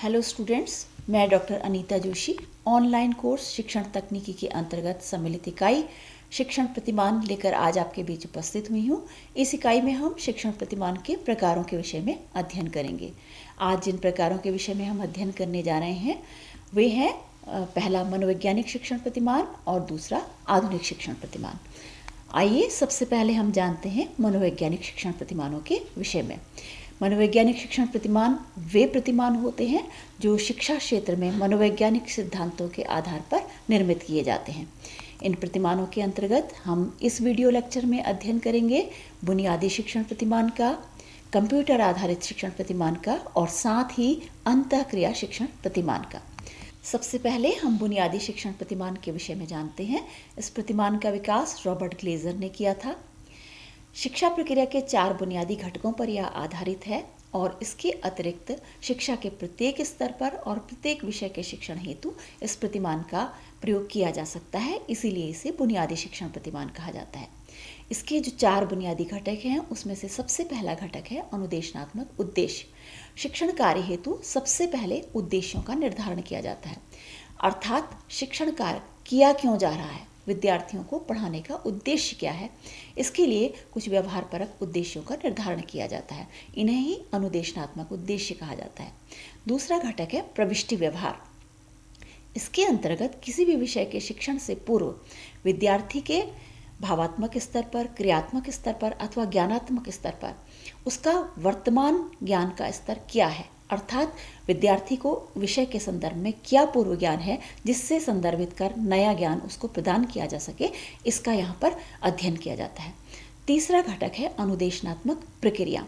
Hello students, मैं doctor Anita Joshi online course शिक्षण तकनीकी के अंतर्गत सम्मिलित इकाई शिक्षण प्रतिमान लेकर आज आपके बीच उपस्थित हुई हूँ। इस इकाई में हम शिक्षण प्रतिमान के प्रकारों के विषय में अध्ययन करेंगे। आज जिन प्रकारों के विषय में हम अध्ययन करने जा रहे हैं वे हैं पहला मनोवैज्ञानिक शिक्षण प्रतिमान और दूसरा आधुनिक शिक्षण प्रतिमान। आइए सबसे पहले हम जानते हैं मनोवैज्ञानिक शिक्षण प्रतिमानों के विषय में। मनोवैज्ञानिक शिक्षण प्रतिमान वे प्रतिमान होते हैं जो शिक्षा क्षेत्र में मनोवैज्ञानिक सिद्धांतों के आधार पर निर्मित किए जाते हैं। इन प्रतिमानों के अंतर्गत हम इस वीडियो लेक्चर में अध्ययन करेंगे बुनियादी शिक्षण प्रतिमान का, कंप्यूटर आधारित शिक्षण प्रतिमान का और साथ ही अंतःक्रिया शिक्षण प्रतिमान का। सबसे पहले हम बुनियादी शिक्षण प्रतिमान के विषय में जानते हैं। इस प्रतिमान का विकास रॉबर्ट ग्लेजर ने किया था। शिक्षा प्रक्रिया के 4 बुनियादी घटकों पर यह आधारित है और इसके अतिरिक्त शिक्षा के प्रत्येक स्तर पर और प्रत्येक विषय के शिक्षण हेतु इस प्रतिमान का प्रयोग किया जा सकता है, इसीलिए इसे बुनियादी शिक्षण प्रतिमान कहा जाता है। इसके जो 4 बुनियादी घटक हैं उसमें से सबसे पहला घटक है अनुदेशनात्मक उद्देश्य। शिक्षण कार्य हेतु सबसे पहले उद्देश्यों का निर्धारण किया जाता है, अर्थात शिक्षण कार्य किया क्यों जा रहा है, विद्यार्थियों को पढ़ाने का उद्देश्य क्या है, इसके लिए कुछ व्यवहारपरक उद्देश्यों का निर्धारण किया जाता है। इन्हें ही अनुदेशनात्मक उद्देश्य कहा जाता है। दूसरा घटक है प्रविष्टि व्यवहार। इसके अंतर्गत किसी भी विषय के शिक्षण से पूर्व विद्यार्थी के भावात्मक स्तर पर, क्रियात्मक स्तर पर अथवा ज्ञानात्मक स्तर पर उसका वर्तमान ज्ञान का स्तर क्या है, अर्थात विद्यार्थी को विषय के संदर्भ में क्या पूर्व ज्ञान है जिससे संदर्भित कर नया ज्ञान उसको प्रदान किया जा सके, इसका यहाँ पर अध्ययन किया जाता है। तीसरा घटक है अनुदेशनात्मक प्रक्रिया।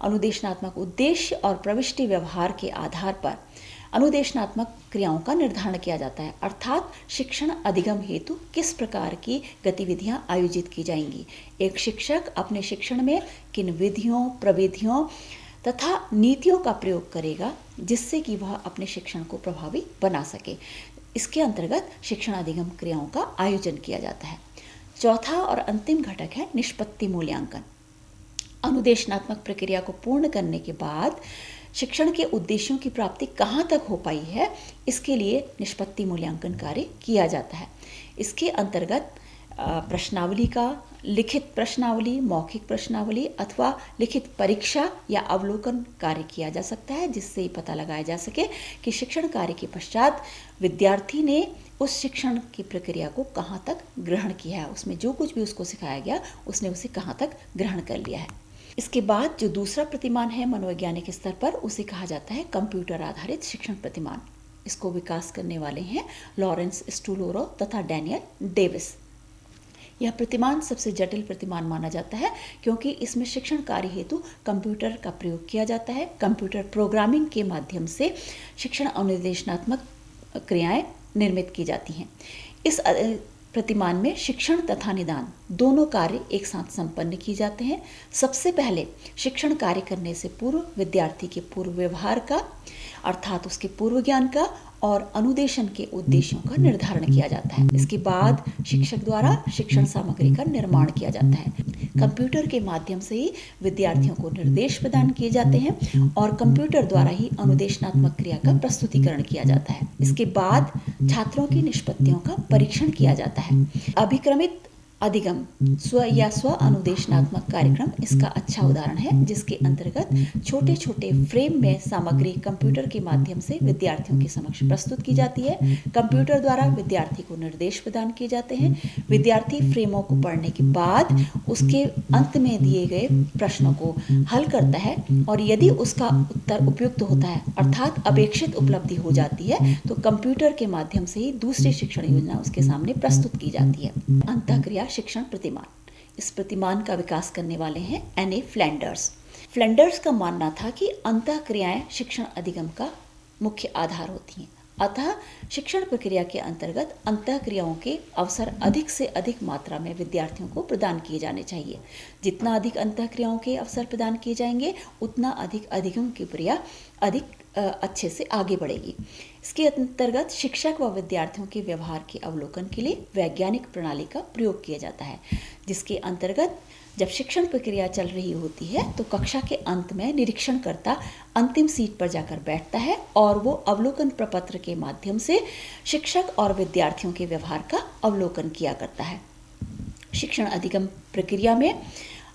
अनुदेशनात्मक उद्देश्य और प्रविष्टि व्यवहार के आधार पर अनुदेशनात्मक क्रियाओं का निर्धारण किया जाता है, अर्थात शिक्षण अधिगम हेतु किस प्रकार की गतिविधियां आयोजित की जाएंगी। एक शिक्षक अपने शिक्षण में किन विधियों, प्रविधियों तथा नीतियों का प्रयोग करेगा जिससे कि वह अपने शिक्षण को प्रभावी बना सके। इसके अंतर्गत शिक्षण अधिगम क्रियाओं का आयोजन किया जाता है। चौथा और अंतिम घटक है निष्पत्ति मूल्यांकन। अनुदेशनात्मक प्रक्रिया को पूर्ण करने के बाद शिक्षण के उद्देश्यों की प्राप्ति कहाँ तक हो पाई है, इसके लिए निष्पत्ति मूल्यांकन कार्य किया जाता है। इसके अंतर्गत प्रश्नावली का लिखित प्रश्नावली, मौखिक प्रश्नावली अथवा लिखित परीक्षा या अवलोकन कार्य किया जा सकता है, जिससे पता लगाया जा सके कि शिक्षण कार्य के पश्चात विद्यार्थी ने उस शिक्षण की प्रक्रिया को कहाँ तक ग्रहण किया है, उसमें जो कुछ भी उसको सिखाया गया उसने उसे कहाँ तक ग्रहण कर लिया है। इसके बाद जो दूसरा प्रतिमान है मनोवैज्ञानिक स्तर पर, उसे कहा जाता है कंप्यूटर आधारित शिक्षण प्रतिमान। इसको विकास करने वाले हैं लॉरेंस स्टूलोरो तथा डैनियल डेविस। यह प्रतिमान सबसे जटिल प्रतिमान माना जाता है क्योंकि इसमें शिक्षण कार्य हेतु कंप्यूटर का प्रयोग किया जाता है। कंप्यूटर प्रोग्रामिंग के माध्यम से शिक्षण अनुदेशनात्मक क्रियाएं निर्मित की जाती हैं। इस प्रतिमान में शिक्षण तथा निदान दोनों कार्य एक साथ संपन्न किए जाते हैं। सबसे पहले शिक्षण कार्य करने से पूर्व विद्यार्थी के पूर्व व्यवहार का, अर्थात उसके पूर्व ज्ञान का और अनुदेशन के उद्देश्यों का निर्धारण किया जाता है। इसके बाद शिक्षक द्वारा शिक्षण सामग्री का निर्माण किया जाता है। कंप्यूटर के माध्यम से ही विद्यार्थियों को निर्देश प्रदान किए जाते हैं और कंप्यूटर द्वारा ही अनुदेशनात्मक क्रिया का प्रस्तुतिकरण किया जाता है। इसके बाद छात्रों की निष्पत्तियों का परीक्षण किया जाता है। अभिक्रमित अधिगम स्व अनुदेशनात्मक कार्यक्रम इसका अच्छा उदाहरण है, जिसके अंतर्गत छोटे छोटे फ्रेम में सामग्री कंप्यूटर के माध्यम से विद्यार्थियों के समक्ष प्रस्तुत की जाती है। कंप्यूटर द्वारा विद्यार्थी को निर्देश प्रदान किए जाते हैं। विद्यार्थी फ्रेमों को पढ़ने के बाद उसके अंत में दिए गए प्रश्नों को हल करता है और यदि उसका उत्तर उपयुक्त होता है, अर्थात अपेक्षित उपलब्धि हो जाती है, तो कंप्यूटर के माध्यम से ही दूसरी शिक्षण योजना उसके सामने प्रस्तुत की जाती है। अंतःक्रिया शिक्षण प्रतिमान। इस प्रतिमान का विकास करने वाले हैं एन.ए. फ्लैंडर्स। फ्लैंडर्स का मानना था कि अंतःक्रियाएं शिक्षण अधिगम का मुख्य आधार होती हैं, अतः शिक्षण प्रक्रिया के अंतर्गत अंतःक्रियाओं के अवसर अधिक से अधिक मात्रा में विद्यार्थियों को प्रदान किए जाने चाहिए। जितना अधिक अंतःक्रियाओं के अवसर प्रदान किए जाएंगे उतना अधिक अधिगम की प्रक्रिया अधिक अच्छे से आगे बढ़ेगी। इसके अंतर्गत शिक्षक व विद्यार्थियों के व्यवहार के अवलोकन के लिए वैज्ञानिक प्रणाली का प्रयोग किया जाता है, जिसके अंतर्गत जब शिक्षण प्रक्रिया चल रही होती है तो कक्षा के अंत में निरीक्षणकर्ता अंतिम सीट पर जाकर बैठता है और वो अवलोकन प्रपत्र के माध्यम से शिक्षक और विद्यार्थियों के व्यवहार का अवलोकन किया करता है। शिक्षण अधिगम प्रक्रिया में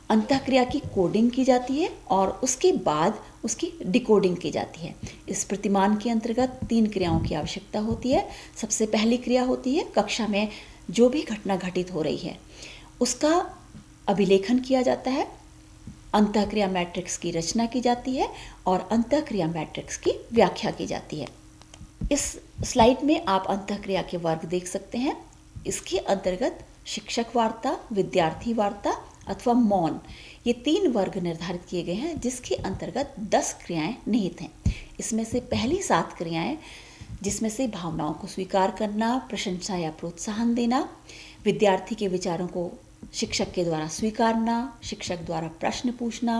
अंतःक्रिया की कोडिंग की जाती है और उसके बाद उसकी डिकोडिंग की जाती है। इस प्रतिमान के अंतर्गत 3 क्रियाओं की आवश्यकता होती है। सबसे पहली क्रिया होती है कक्षा में जो भी घटना घटित हो रही है उसका अभिलेखन किया जाता है, अंतःक्रिया मैट्रिक्स की रचना की जाती है और अंतःक्रिया मैट्रिक्स की व्याख्या की जाती है। इस स्लाइड में आप अंतःक्रिया के वर्ग देख सकते हैं। इसके अंतर्गत शिक्षक वार्ता, विद्यार्थी वार्ता अथवा मौन, ये 3 वर्ग निर्धारित किए गए हैं, जिसके अंतर्गत 10 क्रियाएं निहित हैं। इसमें से पहली 7 क्रियाएं, जिसमें से भावनाओं को स्वीकार करना, प्रशंसा या प्रोत्साहन देना, विद्यार्थी के विचारों को शिक्षक के द्वारा स्वीकारना, शिक्षक द्वारा प्रश्न पूछना,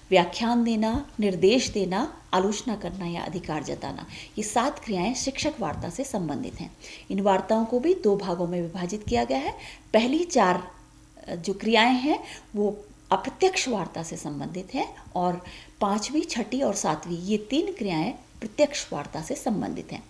व्याख्यान देना, निर्देश देना, आलोचना करना या अधिकार जताना, ये 7 क्रियाएं शिक्षक वार्ता से संबंधित हैं। इन वार्ताओं को भी 2 भागों में विभाजित किया गया है। पहली 4 जो क्रियाएं हैं वो अप्रत्यक्ष वार्ता से संबंधित हैं और 5वीं, 6ठी और 7वीं ये 3 क्रियाएं प्रत्यक्ष वार्ता से संबंधित हैं।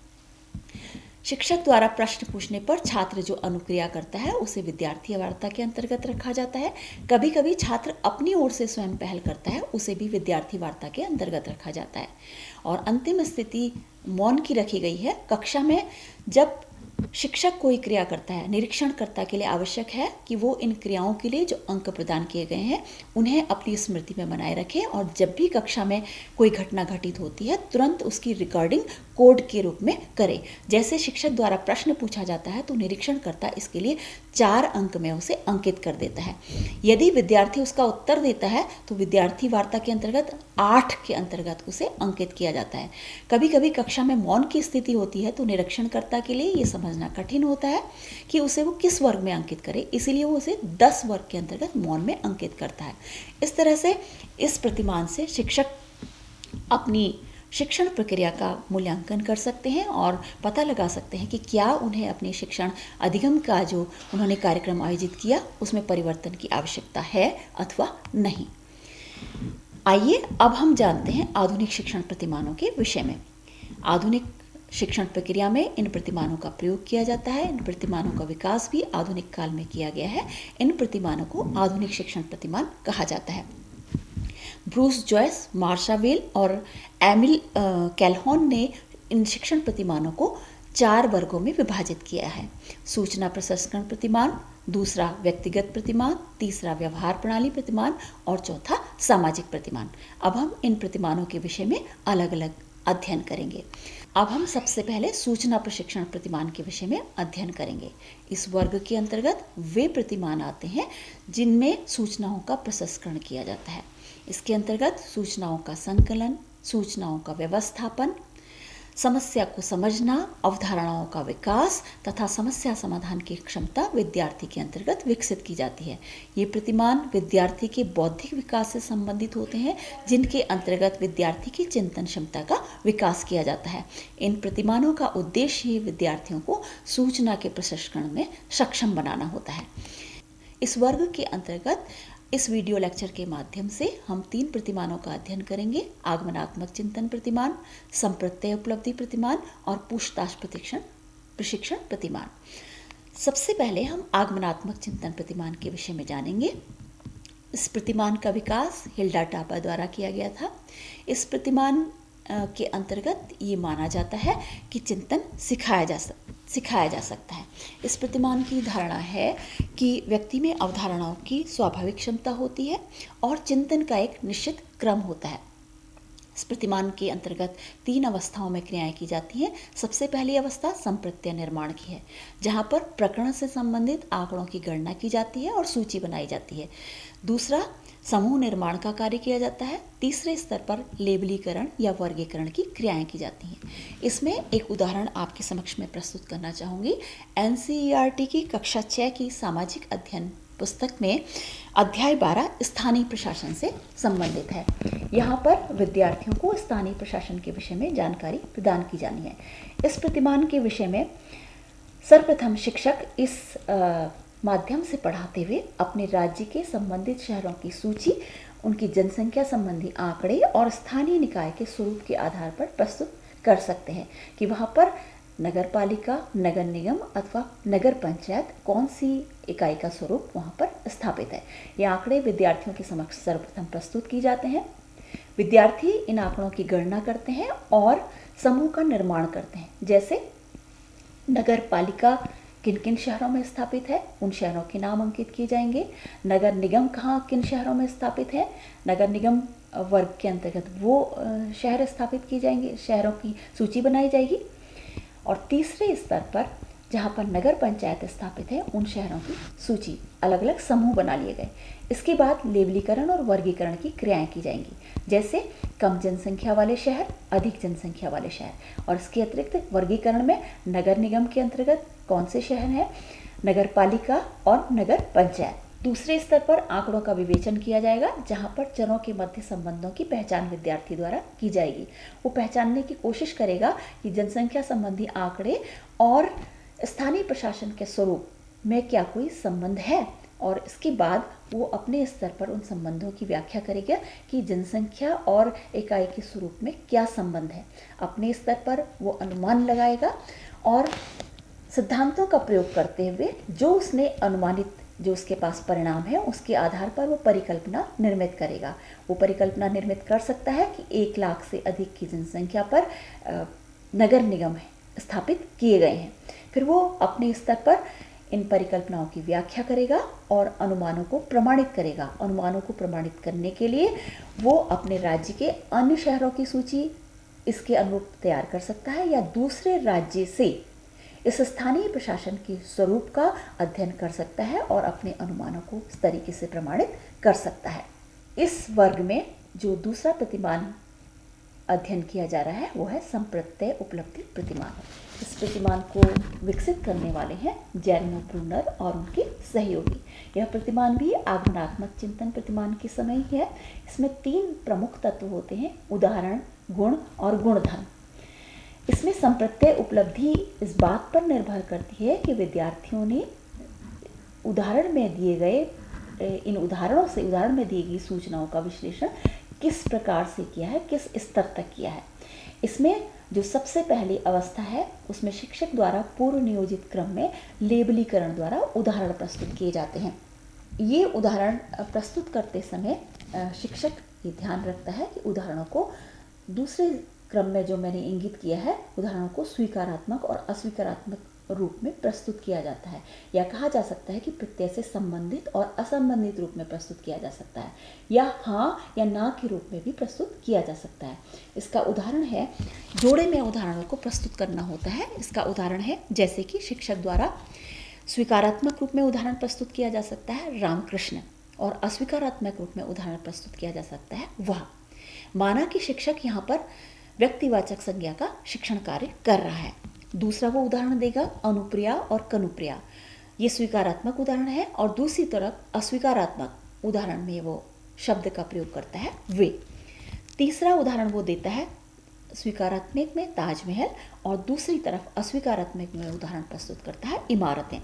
शिक्षक द्वारा प्रश्न पूछने पर छात्र जो अनुक्रिया करता है उसे विद्यार्थी वार्ता के अंतर्गत रखा जाता है। कभी कभी छात्र अपनी ओर से स्वयं पहल करता है, उसे भी विद्यार्थी वार्ता के अंतर्गत रखा जाता है। और अंतिम स्थिति मौन की रखी गई है। कक्षा में जब शिक्षक कोई क्रिया करता है, निरीक्षणकर्ता के लिए आवश्यक है कि वो इन क्रियाओं के लिए जो अंक प्रदान किए गए हैं उन्हें अपनी स्मृति में बनाए रखें और जब भी कक्षा में कोई घटना घटित होती है तुरंत उसकी रिकॉर्डिंग कोड के रूप में करे। जैसे शिक्षक द्वारा प्रश्न पूछा जाता है तो निरीक्षणकर्ता इसके लिए 4 अंक में उसे अंकित कर देता है। यदि विद्यार्थी उसका उत्तर देता है तो विद्यार्थी वार्ता के अंतर्गत 8 के अंतर्गत उसे अंकित किया जाता है। कभी कभी कक्षा में मौन की स्थिति होती है तो निरीक्षणकर्ता के लिए ये समझना कठिन होता है कि उसे वो किस वर्ग में अंकित करे, इसीलिए वो उसे 10 वर्ग के अंतर्गत मौन में अंकित करता है। इस तरह से इस प्रतिमान से शिक्षक अपनी शिक्षण प्रक्रिया का मूल्यांकन कर सकते हैं और पता लगा सकते हैं कि क्या उन्हें अपने शिक्षण अधिगम का जो उन्होंने कार्यक्रम आयोजित किया उसमें परिवर्तन की आवश्यकता है अथवा नहीं। आइए अब हम जानते हैं आधुनिक शिक्षण प्रतिमानों के विषय में। आधुनिक शिक्षण प्रक्रिया में इन प्रतिमानों का प्रयोग किया जाता है। इन प्रतिमानों का विकास भी आधुनिक काल में किया गया है। इन प्रतिमानों को आधुनिक शिक्षण प्रतिमान कहा जाता है। ब्रूस जॉयस, मार्शा वेल और एमिल कैलहॉन ने इन शिक्षण प्रतिमानों को 4 वर्गों में विभाजित किया है। सूचना प्रसंस्करण प्रतिमान, दूसरा व्यक्तिगत प्रतिमान, तीसरा व्यवहार प्रणाली प्रतिमान और चौथा सामाजिक प्रतिमान। अब हम इन प्रतिमानों के विषय में अलग अलग अध्ययन करेंगे। अब हम सबसे पहले सूचना प्रशिक्षण प्रतिमान के विषय में अध्ययन करेंगे। इस वर्ग के अंतर्गत वे प्रतिमान आते हैं जिनमें सूचनाओं का प्रसंस्करण किया जाता है। इसके अंतर्गत सूचनाओं का संकलन, सूचनाओं का व्यवस्थापन, समस्या को समझना, अवधारणाओं का विकास तथा समस्या समाधान की क्षमता विद्यार्थी के अंतर्गत विकसित की जाती है। ये प्रतिमान विद्यार्थी के बौद्धिक विकास से संबंधित होते हैं, जिनके अंतर्गत विद्यार्थी की चिंतन क्षमता का विकास किया जाता है। इन प्रतिमानों का उद्देश्य ही विद्यार्थियों को सूचना के प्रसंस्करण में सक्षम बनाना होता है। इस वर्ग के अंतर्गत इस वीडियो लेक्चर के माध्यम से हम 3 प्रतिमानों का अध्ययन करेंगे: आगमनात्मक चिंतन प्रतिमान, संप्रत्यय उपलब्धि प्रतिमान और पूछताछ प्रशिक्षण प्रतिमान। सबसे पहले हम आगमनात्मक चिंतन प्रतिमान के विषय में जानेंगे। इस प्रतिमान का विकास हिल्डा टापा द्वारा किया गया था। इस प्रतिमान के अंतर्गत ये माना जाता है कि चिंतन सिखाया जा सकता है। इस प्रतिमान की धारणा है कि व्यक्ति में अवधारणाओं की स्वाभाविक क्षमता होती है और चिंतन का एक निश्चित क्रम होता है। इस प्रतिमान के अंतर्गत 3 अवस्थाओं में क्रियाएं की जाती हैं। सबसे पहली अवस्था संप्रत्यय निर्माण की है, जहां पर प्रकरण से संबंधित आंकड़ों की गणना की जाती है और सूची बनाई जाती है। दूसरा, समूह निर्माण का कार्य किया जाता है। तीसरे स्तर पर लेबलीकरण या वर्गीकरण की क्रियाएं की जाती हैं। इसमें एक उदाहरण आपके समक्ष में प्रस्तुत करना चाहूँगी। NCERT की कक्षा 6 की सामाजिक अध्ययन पुस्तक में अध्याय 12 स्थानीय प्रशासन से संबंधित है। यहाँ पर विद्यार्थियों को स्थानीय प्रशासन के विषय में जानकारी प्रदान की जानी है। इस प्रतिमान के विषय में सर्वप्रथम शिक्षक इस माध्यम से पढ़ाते हुए अपने राज्य के संबंधित शहरों की सूची, उनकी जनसंख्या संबंधी आंकड़े और स्थानीय निकाय के स्वरूप के आधार पर प्रस्तुत कर सकते हैं कि वहाँ पर नगर पालिका, नगर निगम अथवा नगर पंचायत कौन सी इकाई का स्वरूप वहाँ पर स्थापित है। ये आंकड़े विद्यार्थियों के समक्ष सर्वप्रथम प्रस्तुत किए जाते हैं। विद्यार्थी इन आंकड़ों की गणना करते हैं और समूह का निर्माण करते हैं। जैसे नगर पालिका किन किन शहरों में स्थापित है, उन शहरों के नाम अंकित किए जाएंगे। नगर निगम कहाँ किन शहरों में स्थापित है, नगर निगम वर्ग के अंतर्गत वो शहर स्थापित किए जाएंगे, शहरों की सूची बनाई जाएगी। और तीसरे स्तर पर जहाँ पर नगर पंचायत स्थापित है, उन शहरों की सूची, अलग अलग समूह बना लिए गए। इसके बाद लेबलीकरण और वर्गीकरण की क्रियाएं की जाएंगी, जैसे कम जनसंख्या वाले शहर, अधिक जनसंख्या वाले शहर। और इसके अतिरिक्त वर्गीकरण में नगर निगम के अंतर्गत कौन से शहर हैं, नगर पालिका और नगर पंचायत। दूसरे स्तर पर आंकड़ों का विवेचन किया जाएगा, जहां पर जनों के मध्य संबंधों की पहचान विद्यार्थी द्वारा की जाएगी। वो पहचानने की कोशिश करेगा कि जनसंख्या संबंधी आंकड़े और स्थानीय प्रशासन के स्वरूप में क्या कोई संबंध है, और इसके बाद वो अपने स्तर पर उन संबंधों की व्याख्या करेगा कि जनसंख्या और इकाई के स्वरूप में क्या संबंध है। अपने स्तर पर वो अनुमान लगाएगा और सिद्धांतों का प्रयोग करते हुए जो उसने अनुमानित, जो उसके पास परिणाम है, उसके आधार पर वो परिकल्पना निर्मित करेगा। वो परिकल्पना निर्मित कर सकता है कि 1 लाख से अधिक की जनसंख्या पर नगर निगम स्थापित किए गए हैं। फिर वो अपने स्तर पर इन परिकल्पनाओं की व्याख्या करेगा और अनुमानों को प्रमाणित करेगा। अनुमानों को प्रमाणित करने के लिए वो अपने राज्य के अन्य शहरों की सूची इसके अनुरूप तैयार कर सकता है, या दूसरे राज्य से इस स्थानीय प्रशासन के स्वरूप का अध्ययन कर सकता है और अपने अनुमानों को इस तरीके से प्रमाणित कर सकता है। इस वर्ग में जो दूसरा प्रतिमान अध्ययन किया जा रहा है वो है संप्रत्यय उपलब्धि प्रतिमान। इस प्रतिमान को विकसित करने वाले हैं जेरेमी ब्रूनर और उनके सहयोगी। यह प्रतिमान भी आगमनात्मक चिंतन प्रतिमान के समय ही है। इसमें 3 प्रमुख तत्व होते हैं, उदाहरण, गुण और गुणधर्म। इसमें संप्रत्यय उपलब्धि इस बात पर निर्भर करती है कि विद्यार्थियों ने उदाहरण में दिए गए इन उदाहरणों से, उदाहरण में दी गई सूचनाओं का विश्लेषण किस प्रकार से किया है, किस स्तर तक किया है। इसमें जो सबसे पहली अवस्था है उसमें शिक्षक द्वारा पूर्व नियोजित क्रम में लेबलीकरण द्वारा उदाहरण प्रस्तुत किए जाते हैं। ये उदाहरण प्रस्तुत करते समय शिक्षक ये ध्यान रखता है कि उदाहरणों को दूसरे क्रम में जो मैंने इंगित किया है, उदाहरणों को स्वीकारात्मक और अस्वीकारात्मक रूप में प्रस्तुत किया जाता है, या कहा जा सकता है कि प्रत्यय से संबंधित और असंबंधित रूप में प्रस्तुत किया जा सकता है, या हाँ या ना के रूप में भी प्रस्तुत किया जा सकता है। इसका उदाहरण है, जोड़े में उदाहरणों को प्रस्तुत करना होता है। इसका उदाहरण है जैसे कि शिक्षक द्वारा स्वीकारात्मक रूप में उदाहरण प्रस्तुत किया जा सकता है रामकृष्ण, और अस्वीकारात्मक रूप में उदाहरण प्रस्तुत किया जा सकता है वह। माना कि शिक्षक यहाँ पर व्यक्तिवाचक संज्ञा का शिक्षण कार्य कर रहा है। दूसरा वो उदाहरण देगा अनुप्रिया और कनुप्रिया, ये स्वीकारात्मक उदाहरण है, और दूसरी तरफ अस्वीकारात्मक उदाहरण में वो शब्द का प्रयोग करता है वे। तीसरा उदाहरण वो देता है स्वीकारात्मक में ताजमहल, और दूसरी तरफ अस्वीकारात्मक में उदाहरण प्रस्तुत करता है इमारतें।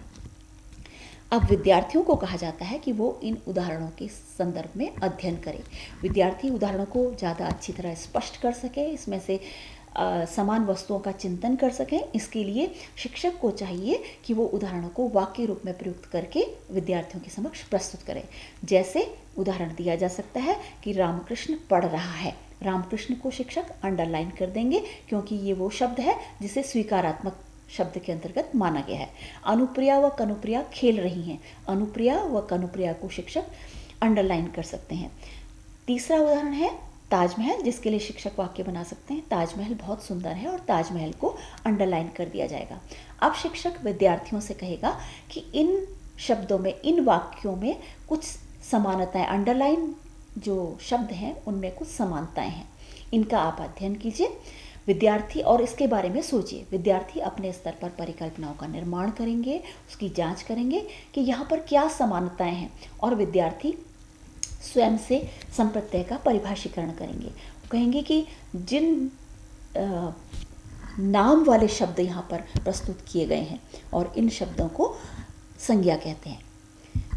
अब विद्यार्थियों को कहा जाता है कि वो इन उदाहरणों के संदर्भ में अध्ययन करें। विद्यार्थी उदाहरणों को ज़्यादा अच्छी तरह स्पष्ट कर सके, इसमें से समान वस्तुओं का चिंतन कर सकें। इसके लिए शिक्षक को चाहिए कि वो उदाहरणों को वाक्य रूप में प्रयुक्त करके विद्यार्थियों के समक्ष प्रस्तुत करें। जैसे उदाहरण दिया जा सकता है कि रामकृष्ण पढ़ रहा है। रामकृष्ण को शिक्षक अंडरलाइन कर देंगे क्योंकि ये वो शब्द है जिसे स्वीकारात्मक शब्द के अंतर्गत माना गया है। अनुप्रिया व कनुप्रिया खेल रही हैं। अनुप्रिया व कनुप्रिया को शिक्षक अंडरलाइन कर सकते हैं। तीसरा उदाहरण है ताजमहल, जिसके लिए शिक्षक वाक्य बना सकते हैं ताजमहल बहुत सुंदर है, और ताजमहल को अंडरलाइन कर दिया जाएगा। अब शिक्षक विद्यार्थियों से कहेगा कि इन शब्दों में, इन वाक्यों में कुछ समानताएं, अंडरलाइन जो शब्द हैं उनमें कुछ समानताएं हैं, इनका आप अध्ययन कीजिए। विद्यार्थी, और इसके बारे में सोचिए, विद्यार्थी अपने स्तर पर परिकल्पनाओं का निर्माण करेंगे, उसकी जांच करेंगे कि यहाँ पर क्या समानताएं हैं, और विद्यार्थी स्वयं से संप्रत्यय का परिभाषीकरण करेंगे। कहेंगे कि जिन नाम वाले शब्द यहाँ पर प्रस्तुत किए गए हैं और इन शब्दों को संज्ञा कहते हैं।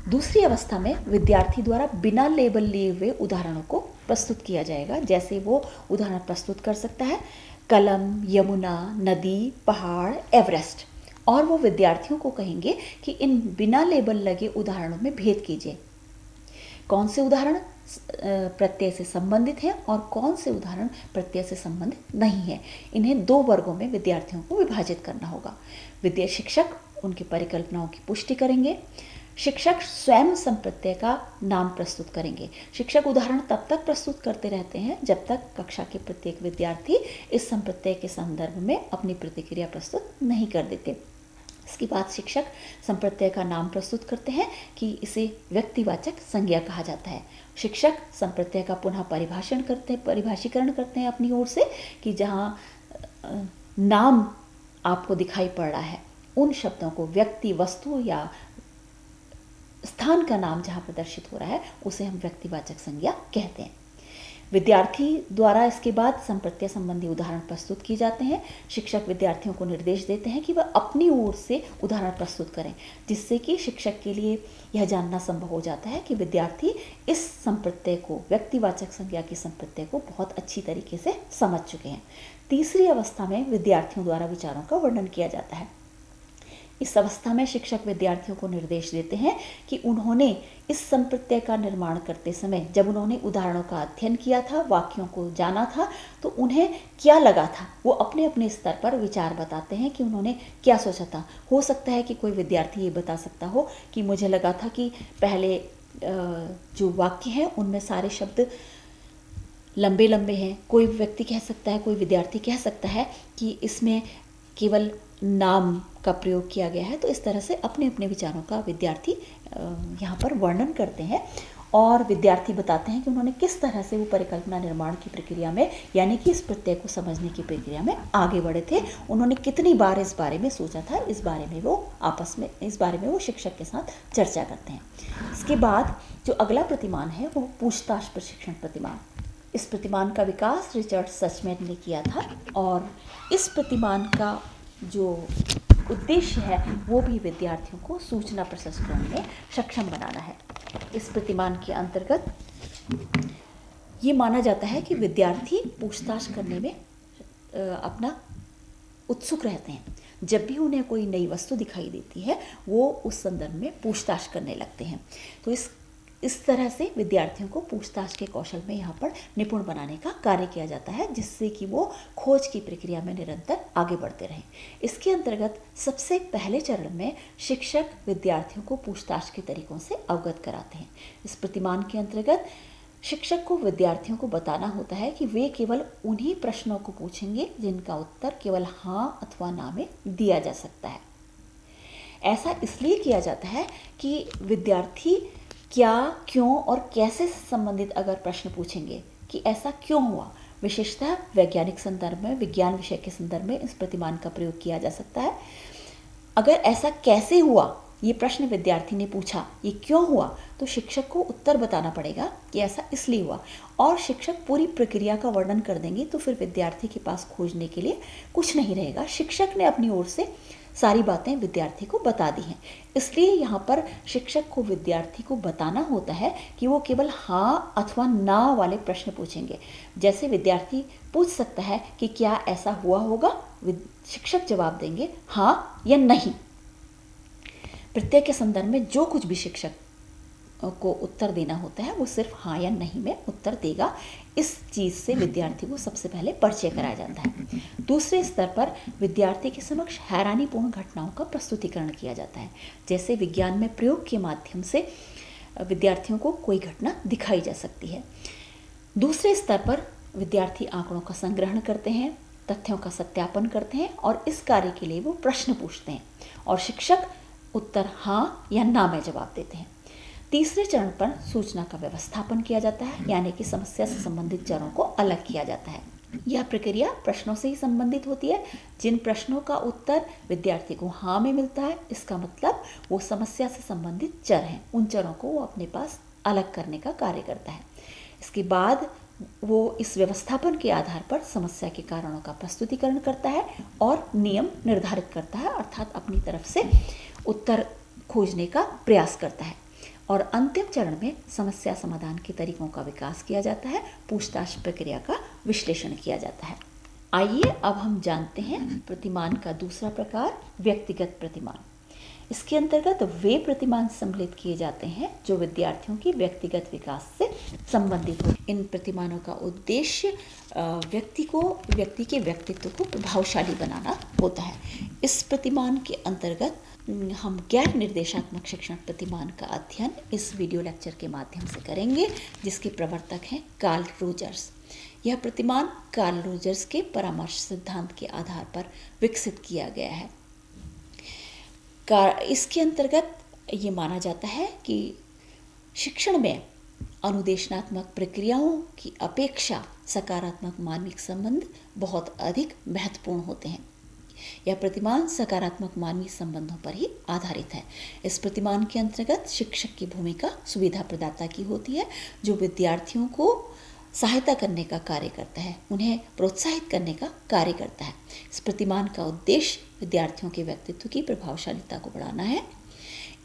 दूसरी अवस्था में विद्यार्थी द्वारा बिना लेबल लिए हुए उदाहरणों को प्रस्तुत किया जाएगा। जैसे वो उदाहरण प्रस्तुत कर सकता है कलम, यमुना, नदी, पहाड़, एवरेस्ट, और वो विद्यार्थियों को कहेंगे कि इन बिना लेबल लगे उदाहरणों में भेद कीजिए। कौन से उदाहरण प्रत्यय से संबंधित हैं और कौन से उदाहरण प्रत्यय से संबंधित नहीं है। इन्हें 2 वर्गों में विद्यार्थियों को विभाजित करना होगा। शिक्षक उनकी परिकल्पनाओं की पुष्टि करेंगे। शिक्षक स्वयं संप्रत्यय का नाम प्रस्तुत करेंगे। शिक्षक उदाहरण तब तक प्रस्तुत करते रहते हैं जब तक कक्षा के प्रत्येक विद्यार्थी इस संप्रत्यय के संदर्भ में अपनी प्रतिक्रिया प्रस्तुत नहीं कर देते। इसके बाद शिक्षक संप्रत्यय का नाम प्रस्तुत करते हैं कि इसे व्यक्तिवाचक संज्ञा कहा जाता है। शिक्षक संप्रत्यय का पुनः परिभाषीकरण करते हैं अपनी ओर से कि जहाँ नाम आपको दिखाई पड़ रहा है उन शब्दों को व्यक्ति, वस्तु या स्थान का नाम जहाँ प्रदर्शित हो रहा है उसे हम व्यक्तिवाचक संज्ञा कहते हैं। विद्यार्थी द्वारा इसके बाद संप्रत्यय संबंधी उदाहरण प्रस्तुत किए जाते हैं। शिक्षक विद्यार्थियों को निर्देश देते हैं कि वह अपनी ओर से उदाहरण प्रस्तुत करें, जिससे कि शिक्षक के लिए यह जानना संभव हो जाता है कि विद्यार्थी इस संप्रत्यय को, व्यक्तिवाचक संज्ञा की संप्रत्यय को बहुत अच्छी तरीके से समझ चुके हैं। तीसरी अवस्था में विद्यार्थियों द्वारा विचारों का वर्णन किया जाता है। इस अवस्था में शिक्षक विद्यार्थियों को निर्देश देते हैं कि उन्होंने इस संप्रत्यय का निर्माण करते समय, जब उन्होंने उदाहरणों का अध्ययन किया था, वाक्यों को जाना था, तो उन्हें क्या लगा था। वो अपने अपने स्तर पर विचार बताते हैं कि उन्होंने क्या सोचा था। हो सकता है कि कोई विद्यार्थी ये बता सकता हो कि मुझे लगा था कि पहले जो वाक्य हैं उनमें सारे शब्द लंबे लंबे हैं। कोई व्यक्ति कह सकता है, कोई विद्यार्थी कह सकता है कि इसमें केवल नाम का प्रयोग किया गया है। तो इस तरह से अपने अपने विचारों का विद्यार्थी यहाँ पर वर्णन करते हैं और विद्यार्थी बताते हैं कि उन्होंने किस तरह से वो परिकल्पना निर्माण की प्रक्रिया में, यानी कि इस प्रत्यय को समझने की प्रक्रिया में आगे बढ़े थे। उन्होंने कितनी बार इस बारे में सोचा था, इस बारे में वो शिक्षक के साथ चर्चा करते हैं। इसके बाद जो अगला प्रतिमान है वो पूछताछ प्रशिक्षण प्रतिमान। इस प्रतिमान का विकास रिचर्ड सचमेट ने किया था और इस प्रतिमान का जो उद्देश्य है वो भी विद्यार्थियों को सूचना प्रसंस्करण में सक्षम बनाना है। इस प्रतिमान के अंतर्गत ये माना जाता है कि विद्यार्थी पूछताछ करने में अपना उत्सुक रहते हैं। जब भी उन्हें कोई नई वस्तु दिखाई देती है वो उस संदर्भ में पूछताछ करने लगते हैं। तो इस तरह से विद्यार्थियों को पूछताछ के कौशल में यहाँ पर निपुण बनाने का कार्य किया जाता है, जिससे कि वो खोज की प्रक्रिया में निरंतर आगे बढ़ते रहें। इसके अंतर्गत सबसे पहले चरण में शिक्षक विद्यार्थियों को पूछताछ के तरीकों से अवगत कराते हैं। इस प्रतिमान के अंतर्गत शिक्षक को विद्यार्थियों को बताना होता है कि वे केवल उन्हीं प्रश्नों को पूछेंगे जिनका उत्तर केवल हाँ अथवा ना में दिया जा सकता है। ऐसा इसलिए किया जाता है कि विद्यार्थी क्या, क्यों और कैसे से संबंधित अगर प्रश्न पूछेंगे कि ऐसा क्यों हुआ, विशेषतः वैज्ञानिक संदर्भ में, विज्ञान विषय के संदर्भ में इस प्रतिमान का प्रयोग किया जा सकता है। अगर ऐसा कैसे हुआ ये प्रश्न विद्यार्थी ने पूछा, ये क्यों हुआ, तो शिक्षक को उत्तर बताना पड़ेगा कि ऐसा इसलिए हुआ, और शिक्षक पूरी प्रक्रिया का वर्णन कर देंगे। तो फिर विद्यार्थी के पास खोजने के लिए कुछ नहीं रहेगा। शिक्षक ने अपनी ओर से सारी बातें विद्यार्थी को बता दी हैं। इसलिए यहाँ पर शिक्षक को विद्यार्थी को बताना होता है कि वो केवल हाँ अथवा ना वाले प्रश्न पूछेंगे। जैसे विद्यार्थी पूछ सकता है कि क्या ऐसा हुआ होगा, शिक्षक जवाब देंगे हाँ या नहीं। प्रत्यय के संदर्भ में जो कुछ भी शिक्षक को उत्तर देना होता है वो सिर्फ हाँ या नहीं में उत्तर देगा। इस चीज़ से विद्यार्थी को सबसे पहले परिचय कराया जाता है। दूसरे स्तर पर विद्यार्थी के समक्ष हैरानीपूर्ण घटनाओं का प्रस्तुतिकरण किया जाता है। जैसे विज्ञान में प्रयोग के माध्यम से विद्यार्थियों को कोई घटना दिखाई जा सकती है। दूसरे स्तर पर विद्यार्थी आंकड़ों का संग्रहण करते हैं, तथ्यों का सत्यापन करते हैं और इस कार्य के लिए वो प्रश्न पूछते हैं और शिक्षक उत्तर हाँ या ना में जवाब देते हैं। तीसरे चरण पर सूचना का व्यवस्थापन किया जाता है, यानी कि समस्या से संबंधित चरों को अलग किया जाता है। यह प्रक्रिया प्रश्नों से ही संबंधित होती है। जिन प्रश्नों का उत्तर विद्यार्थी को हाँ में मिलता है, इसका मतलब वो समस्या से संबंधित चर हैं। उन चरों को वो अपने पास अलग करने का कार्य करता है। इसके बाद वो इस व्यवस्थापन के आधार पर समस्या के कारणों का प्रस्तुतिकरण करता है और नियम निर्धारित करता है, अर्थात अपनी तरफ से उत्तर खोजने का प्रयास करता है। और अंतिम चरण में समस्या समाधान के तरीकों का विकास किया जाता है, पूछताछ प्रक्रिया का विश्लेषण किया जाता है। आइए अब हम जानते हैं प्रतिमान का दूसरा प्रकार, व्यक्तिगत प्रतिमान। इसके अंतर्गत वे प्रतिमान सम्मिलित किए जाते हैं जो विद्यार्थियों की व्यक्तिगत विकास से संबंधित हो। इन प्रतिमानों का उद्देश्य व्यक्ति के व्यक्तित्व को प्रभावशाली बनाना होता है। इस प्रतिमान के अंतर्गत हम गैर निर्देशात्मक शिक्षण प्रतिमान का अध्ययन इस वीडियो लेक्चर के माध्यम से करेंगे, जिसके प्रवर्तक हैं कार्ल रोजर्स। यह प्रतिमान कार्ल रोजर्स के परामर्श सिद्धांत के आधार पर विकसित किया गया है। इसके अंतर्गत ये माना जाता है कि शिक्षण में अनुदेशनात्मक प्रक्रियाओं की अपेक्षा सकारात्मक मानविक संबंध बहुत अधिक महत्वपूर्ण होते हैं। यह प्रतिमान सकारात्मक मानवीय संबंधों पर ही आधारित है। इस प्रतिमान के अंतर्गत शिक्षक की भूमिका सुविधा प्रदाता की होती है, जो विद्यार्थियों को सहायता करने का कार्य करता है, उन्हें प्रोत्साहित करने का कार्य करता है। इस प्रतिमान का उद्देश्य विद्यार्थियों के व्यक्तित्व की प्रभावशालीता को बढ़ाना है।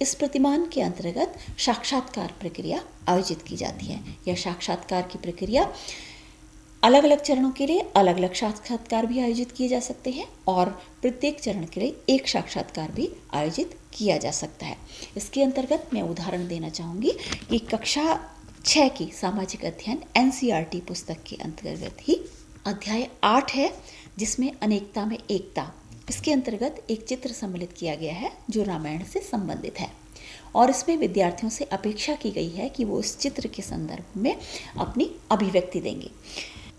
इस प्रतिमान के अंतर्गत साक्षात्कार प्रक्रिया आयोजित की जाती है। यह साक्षात्कार की प्रक्रिया अलग अलग चरणों के लिए अलग अलग साक्षात्कार भी आयोजित किए जा सकते हैं और प्रत्येक चरण के लिए एक साक्षात्कार भी आयोजित किया जा सकता है। इसके अंतर्गत मैं उदाहरण देना चाहूँगी कि कक्षा 6 की सामाजिक अध्ययन NCERT पुस्तक के अंतर्गत ही अध्याय 8 है, जिसमें अनेकता में एकता। इसके अंतर्गत एक चित्र सम्मिलित किया गया है जो रामायण से संबंधित है और इसमें विद्यार्थियों से अपेक्षा की गई है कि वो इस चित्र के संदर्भ में अपनी अभिव्यक्ति देंगे।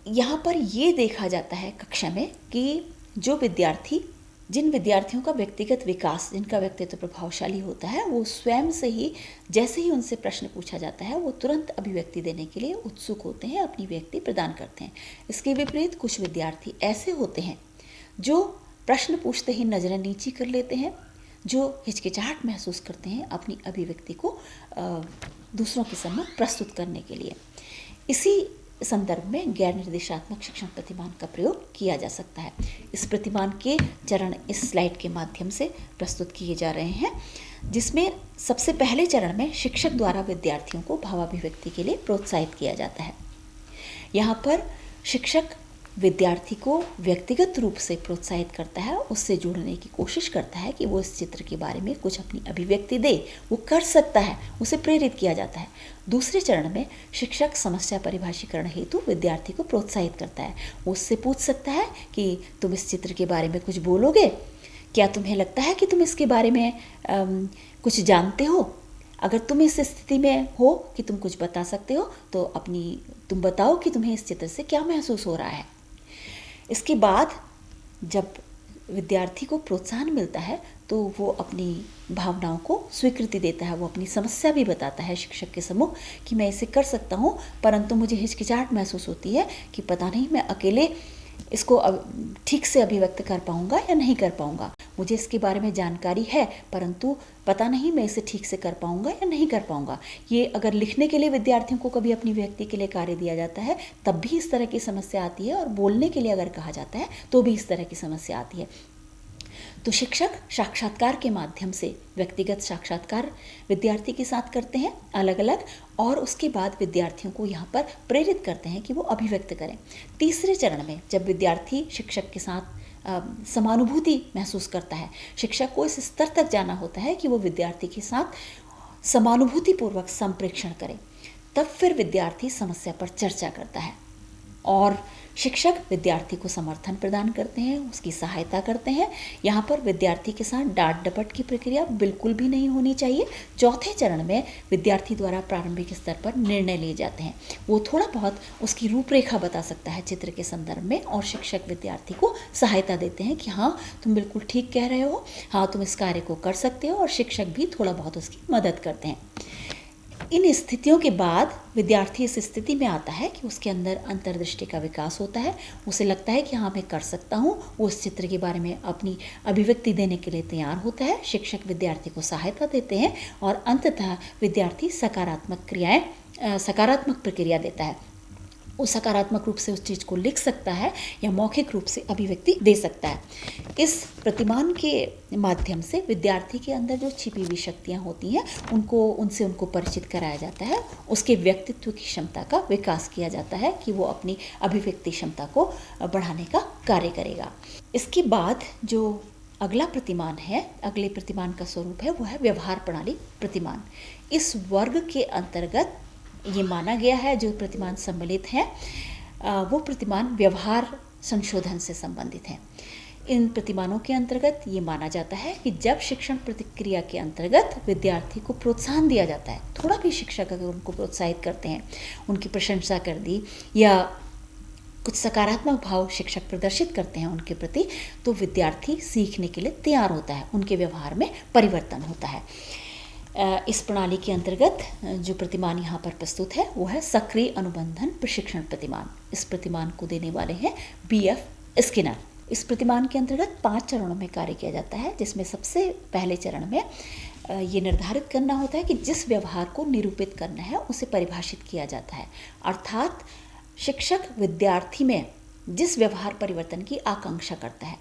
यहाँ पर ये देखा जाता है कक्षा में कि जिन विद्यार्थियों का व्यक्तिगत विकास, जिनका व्यक्तित्व प्रभावशाली होता है, वो स्वयं से ही जैसे ही उनसे प्रश्न पूछा जाता है वो तुरंत अभिव्यक्ति देने के लिए उत्सुक होते हैं, अपनी व्यक्ति प्रदान करते हैं। इसके विपरीत कुछ विद्यार्थी ऐसे होते हैं जो प्रश्न पूछते ही नज़रें नीची कर लेते हैं, जो हिचकिचाहट महसूस करते हैं अपनी अभिव्यक्ति को दूसरों के सम्मुख प्रस्तुत करने के लिए। इसी संदर्भ में गैर निर्देशात्मक शिक्षण प्रतिमान का प्रयोग किया जा सकता है। इस प्रतिमान के चरण इस स्लाइड के माध्यम से प्रस्तुत किए जा रहे हैं, जिसमें सबसे पहले चरण में शिक्षक द्वारा विद्यार्थियों को भावाभिव्यक्ति के लिए प्रोत्साहित किया जाता है। यहाँ पर शिक्षक विद्यार्थी को व्यक्तिगत रूप से प्रोत्साहित करता है, उससे जुड़ने की कोशिश करता है कि वो इस चित्र के बारे में कुछ अपनी अभिव्यक्ति दे। वो कर सकता है, उसे प्रेरित किया जाता है। दूसरे चरण में शिक्षक समस्या परिभाषीकरण हेतु विद्यार्थी को प्रोत्साहित करता है। वो उससे पूछ सकता है कि तुम इस चित्र के बारे में कुछ बोलोगे, क्या तुम्हें लगता है कि तुम इसके बारे में कुछ जानते हो? अगर तुम इस स्थिति में हो कि तुम कुछ बता सकते हो तो तुम बताओ कि तुम्हें इस चित्र से क्या महसूस हो रहा है। इसके बाद जब विद्यार्थी को प्रोत्साहन मिलता है तो वो अपनी भावनाओं को स्वीकृति देता है। वो अपनी समस्या भी बताता है शिक्षक के सम्मुख कि मैं इसे कर सकता हूँ, परंतु मुझे हिचकिचाहट महसूस होती है कि पता नहीं मैं अकेले इसको ठीक से अभिव्यक्त कर पाऊँगा या नहीं कर पाऊँगा। मुझे इसके बारे में जानकारी है, परंतु पता नहीं मैं इसे ठीक से कर पाऊँगा या नहीं कर पाऊँगा। ये अगर लिखने के लिए विद्यार्थियों को कभी अपनी व्यक्ति के लिए कार्य दिया जाता है तब भी इस तरह की समस्या आती है, और बोलने के लिए अगर कहा जाता है तो भी इस तरह की समस्या आती है। तो शिक्षक साक्षात्कार के माध्यम से व्यक्तिगत साक्षात्कार विद्यार्थी के साथ करते हैं अलग अलग, और उसके बाद विद्यार्थियों को यहाँ पर प्रेरित करते हैं कि वो अभिव्यक्त करें। तीसरे चरण में जब विद्यार्थी शिक्षक के साथ समानुभूति महसूस करता है, शिक्षक को इस स्तर तक जाना होता है कि वो विद्यार्थी के साथ समानुभूतिपूर्वक संप्रेक्षण करे, तब फिर विद्यार्थी समस्या पर चर्चा करता है और शिक्षक विद्यार्थी को समर्थन प्रदान करते हैं, उसकी सहायता करते हैं। यहाँ पर विद्यार्थी के साथ डांट डपट की प्रक्रिया बिल्कुल भी नहीं होनी चाहिए। चौथे चरण में विद्यार्थी द्वारा प्रारंभिक स्तर पर निर्णय लिए जाते हैं। वो थोड़ा बहुत उसकी रूपरेखा बता सकता है चित्र के संदर्भ में, और शिक्षक विद्यार्थी को सहायता देते हैं कि हाँ तुम बिल्कुल ठीक कह रहे हो, हाँ तुम इस कार्य को कर सकते हो, और शिक्षक भी थोड़ा बहुत उसकी मदद करते हैं। इन स्थितियों के बाद विद्यार्थी इस स्थिति में आता है कि उसके अंदर अंतर्दृष्टि का विकास होता है। उसे लगता है कि हाँ, मैं कर सकता हूँ। वो उस चित्र के बारे में अपनी अभिव्यक्ति देने के लिए तैयार होता है। शिक्षक विद्यार्थी को सहायता देते हैं और अंततः विद्यार्थी सकारात्मक प्रक्रिया देता है। वो सकारात्मक रूप से उस चीज़ को लिख सकता है या मौखिक रूप से अभिव्यक्ति दे सकता है। इस प्रतिमान के माध्यम से विद्यार्थी के अंदर जो छिपी हुई शक्तियाँ होती हैं उनको परिचित कराया जाता है। उसके व्यक्तित्व की क्षमता का विकास किया जाता है कि वो अपनी अभिव्यक्ति क्षमता को बढ़ाने का कार्य करेगा। इसके बाद जो अगले प्रतिमान का स्वरूप है वो है व्यवहार प्रणाली प्रतिमान। इस वर्ग के अंतर्गत ये माना गया है, जो प्रतिमान सम्मिलित हैं वो प्रतिमान व्यवहार संशोधन से संबंधित हैं। इन प्रतिमानों के अंतर्गत ये माना जाता है कि जब शिक्षण प्रतिक्रिया के अंतर्गत विद्यार्थी को प्रोत्साहन दिया जाता है, थोड़ा भी शिक्षक अगर उनको प्रोत्साहित करते हैं, उनकी प्रशंसा कर दी या कुछ सकारात्मक भाव शिक्षक प्रदर्शित करते हैं उनके प्रति, तो विद्यार्थी सीखने के लिए तैयार होता है, उनके व्यवहार में परिवर्तन होता है। इस प्रणाली के अंतर्गत जो प्रतिमान यहाँ पर प्रस्तुत है वो है सक्रिय अनुबंधन प्रशिक्षण प्रतिमान। इस प्रतिमान को देने वाले हैं BF स्किनर। इस प्रतिमान के अंतर्गत 5 चरणों में कार्य किया जाता है, जिसमें सबसे पहले चरण में ये निर्धारित करना होता है कि जिस व्यवहार को निरूपित करना है उसे परिभाषित किया जाता है। अर्थात शिक्षक विद्यार्थी में जिस व्यवहार परिवर्तन की आकांक्षा करता है,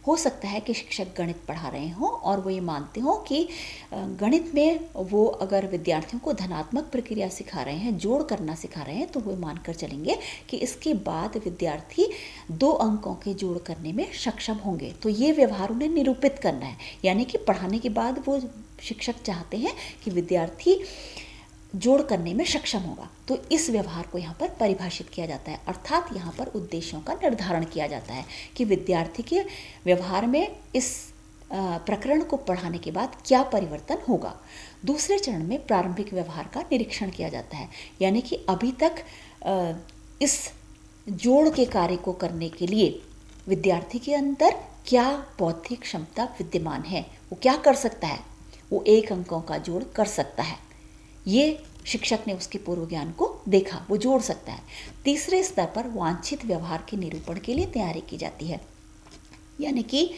हो सकता है कि शिक्षक गणित पढ़ा रहे हों और वो ये मानते हों कि गणित में वो अगर विद्यार्थियों को धनात्मक प्रक्रिया सिखा रहे हैं, जोड़ करना सिखा रहे हैं, तो वो मानकर चलेंगे कि इसके बाद विद्यार्थी 2 अंकों के जोड़ करने में सक्षम होंगे। तो ये व्यवहार उन्हें निरूपित करना है, यानी कि पढ़ाने के बाद वो शिक्षक चाहते हैं कि विद्यार्थी जोड़ करने में सक्षम होगा। तो इस व्यवहार को यहाँ पर परिभाषित किया जाता है, अर्थात यहाँ पर उद्देश्यों का निर्धारण किया जाता है कि विद्यार्थी के व्यवहार में इस प्रकरण को पढ़ाने के बाद क्या परिवर्तन होगा। दूसरे चरण में प्रारंभिक व्यवहार का निरीक्षण किया जाता है, यानी कि अभी तक इस जोड़ के कार्य को करने के लिए विद्यार्थी के अंदर क्या बौद्धिक क्षमता विद्यमान है, वो क्या कर सकता है, वो 1 अंकों का जोड़ कर सकता है। ये शिक्षक ने उसके पूर्व ज्ञान को देखा, वो जोड़ सकता है। तीसरे स्तर पर वांछित व्यवहार के निरूपण के लिए तैयारी की जाती है, यानी कि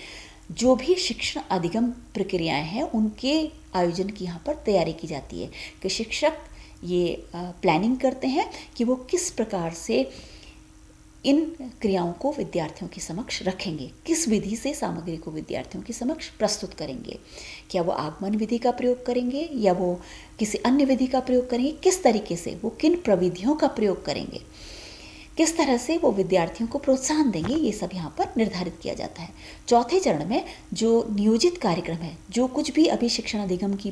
जो भी शिक्षण अधिगम प्रक्रियाएं हैं उनके आयोजन की यहाँ पर तैयारी की जाती है कि शिक्षक ये प्लानिंग करते हैं कि वो किस प्रकार से इन क्रियाओं को विद्यार्थियों के समक्ष रखेंगे, किस विधि से सामग्री को विद्यार्थियों के समक्ष प्रस्तुत करेंगे। क्या वो आगमन विधि का प्रयोग करेंगे या वो किसी अन्य विधि का प्रयोग करेंगे, किस तरीके से वो किन प्रविधियों का प्रयोग करेंगे, किस तरह से वो विद्यार्थियों को प्रोत्साहन देंगे, ये सब यहाँ पर निर्धारित किया जाता है। चौथे चरण में जो नियोजित कार्यक्रम है, जो कुछ भी अभी शिक्षण अधिगम की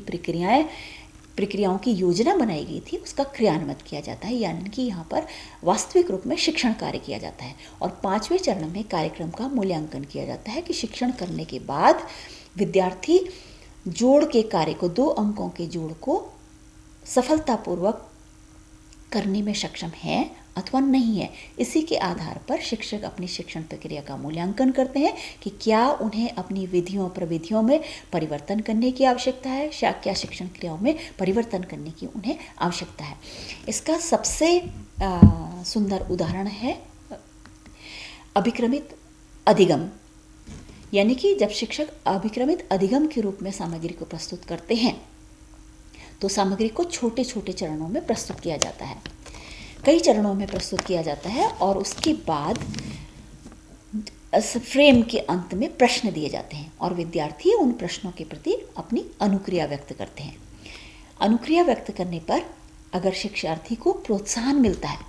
प्रक्रियाओं की योजना बनाई गई थी उसका क्रियान्वित किया जाता है, यानी कि यहाँ पर वास्तविक रूप में शिक्षण कार्य किया जाता है। और 5वें चरण में कार्यक्रम का मूल्यांकन किया जाता है कि शिक्षण करने के बाद विद्यार्थी जोड़ के कार्य को 2 अंकों के जोड़ को सफलतापूर्वक करने में सक्षम है अथवा नहीं है। इसी के आधार पर शिक्षक अपनी शिक्षण प्रक्रिया का मूल्यांकन करते हैं कि क्या उन्हें अपनी विधियों प्रविधियों में परिवर्तन करने की आवश्यकता है, क्या शिक्षण क्रियाओं में परिवर्तन करने की उन्हें आवश्यकता है। इसका सबसे सुंदर उदाहरण है अभिक्रमित अधिगम, यानी कि जब शिक्षक अभिक्रमित अधिगम के रूप में सामग्री को प्रस्तुत करते हैं तो सामग्री को छोटे छोटे चरणों में प्रस्तुत किया जाता है, कई चरणों में प्रस्तुत किया जाता है और उसके बाद फ्रेम के अंत में प्रश्न दिए जाते हैं और विद्यार्थी उन प्रश्नों के प्रति अपनी अनुक्रिया व्यक्त करते हैं। अनुक्रिया व्यक्त करने पर अगर शिक्षार्थी को प्रोत्साहन मिलता है,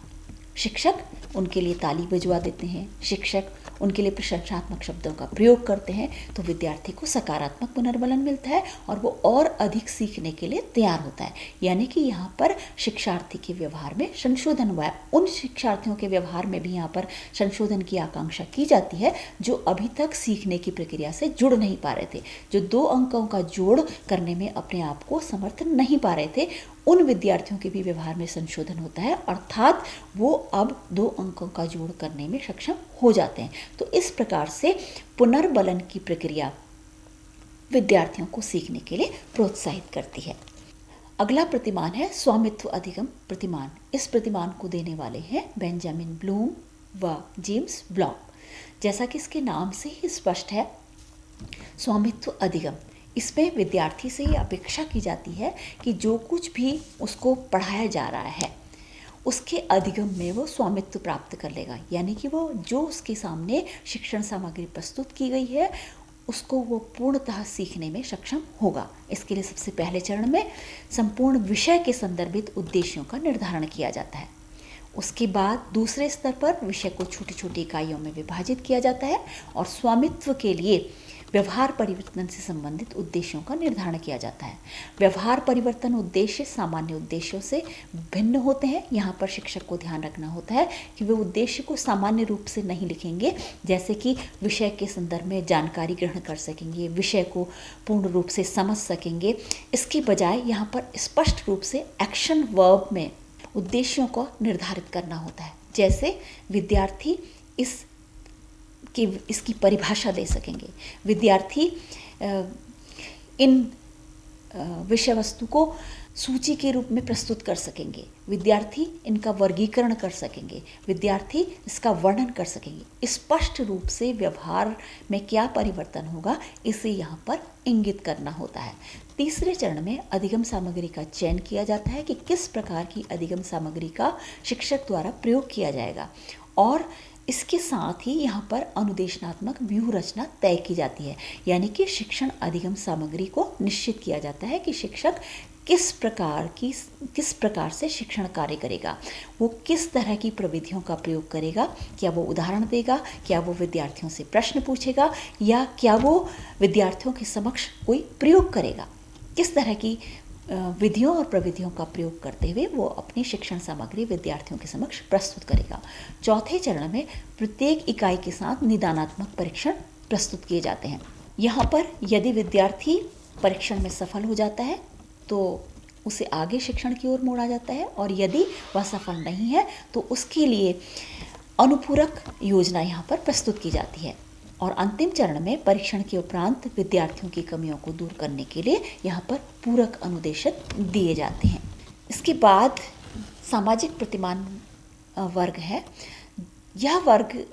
शिक्षक उनके लिए ताली बजवा देते हैं, शिक्षक उनके लिए प्रशंसात्मक शब्दों का प्रयोग करते हैं, तो विद्यार्थी को सकारात्मक पुनर्बलन मिलता है और वो और अधिक सीखने के लिए तैयार होता है। यानी कि यहाँ पर शिक्षार्थी के व्यवहार में संशोधन हुआ है। उन शिक्षार्थियों के व्यवहार में भी यहाँ पर संशोधन की आकांक्षा की जाती है जो अभी तक सीखने की प्रक्रिया से जुड़ नहीं पा रहे थे, जो 2 अंकों का जोड़ करने में अपने आप को समर्थ नहीं पा रहे थे। उन विद्यार्थियों के भी व्यवहार में संशोधन होता है, अर्थात वो अब 2 अंकों का जोड़ करने में सक्षम हो जाते हैं। तो इस प्रकार से पुनर्बलन की प्रक्रिया विद्यार्थियों को सीखने के लिए प्रोत्साहित करती है। अगला प्रतिमान है स्वामित्व अधिगम प्रतिमान। इस प्रतिमान को देने वाले हैं बेंजामिन ब्लूम व जेम्स ब्लॉक। जैसा कि इसके नाम से ही स्पष्ट है, स्वामित्व अधिगम, इसमें विद्यार्थी से ये अपेक्षा की जाती है कि जो कुछ भी उसको पढ़ाया जा रहा है उसके अधिगम में वो स्वामित्व प्राप्त कर लेगा, यानी कि वो जो उसके सामने शिक्षण सामग्री प्रस्तुत की गई है उसको वो पूर्णतः सीखने में सक्षम होगा। इसके लिए सबसे पहले चरण में संपूर्ण विषय के संदर्भित उद्देश्यों का निर्धारण किया जाता है। उसके बाद दूसरे स्तर पर विषय को छोटी छोटी इकाइयों में विभाजित किया जाता है और स्वामित्व के लिए व्यवहार परिवर्तन से संबंधित उद्देश्यों का निर्धारण किया जाता है। व्यवहार परिवर्तन उद्देश्य सामान्य उद्देश्यों से भिन्न होते हैं। यहाँ पर शिक्षक को ध्यान रखना होता है कि वे उद्देश्य को सामान्य रूप से नहीं लिखेंगे, जैसे कि विषय के संदर्भ में जानकारी ग्रहण कर सकेंगे, विषय को पूर्ण रूप से समझ सकेंगे। इसके बजाय यहाँ पर स्पष्ट रूप से एक्शन वर्ब में उद्देश्यों को निर्धारित करना होता है। जैसे विद्यार्थी इसकी परिभाषा दे सकेंगे, विद्यार्थी इन विषय वस्तु को सूची के रूप में प्रस्तुत कर सकेंगे, विद्यार्थी इनका वर्गीकरण कर सकेंगे, विद्यार्थी इसका वर्णन कर सकेंगे। स्पष्ट रूप से व्यवहार में क्या परिवर्तन होगा इसे यहाँ पर इंगित करना होता है। तीसरे चरण में अधिगम सामग्री का चयन किया जाता है कि किस प्रकार की अधिगम सामग्री का शिक्षक द्वारा प्रयोग किया जाएगा और इसके साथ ही यहाँ पर अनुदेशनात्मक व्यूह रचना तय की जाती है, यानी कि शिक्षण अधिगम सामग्री को निश्चित किया जाता है कि शिक्षक किस प्रकार से शिक्षण कार्य करेगा, वो किस तरह की प्रविधियों का प्रयोग करेगा, क्या वो उदाहरण देगा, क्या वो विद्यार्थियों से प्रश्न पूछेगा या क्या वो विद्यार्थियों के समक्ष कोई प्रयोग करेगा, किस तरह की विधियों और प्रविधियों का प्रयोग करते हुए वो अपनी शिक्षण सामग्री विद्यार्थियों के समक्ष प्रस्तुत करेगा। चौथे चरण में प्रत्येक इकाई के साथ निदानात्मक परीक्षण प्रस्तुत किए जाते हैं। यहाँ पर यदि विद्यार्थी परीक्षण में सफल हो जाता है तो उसे आगे शिक्षण की ओर मोड़ा जाता है और यदि वह सफल नहीं है तो उसके लिए अनुपूरक योजना यहाँ पर प्रस्तुत की जाती है। और अंतिम चरण में परीक्षण के उपरांत विद्यार्थियों की कमियों को दूर करने के लिए यहाँ पर पूरक अनुदेशन दिए जाते हैं। इसके बाद सामाजिक प्रतिमान वर्ग है। यह वर्ग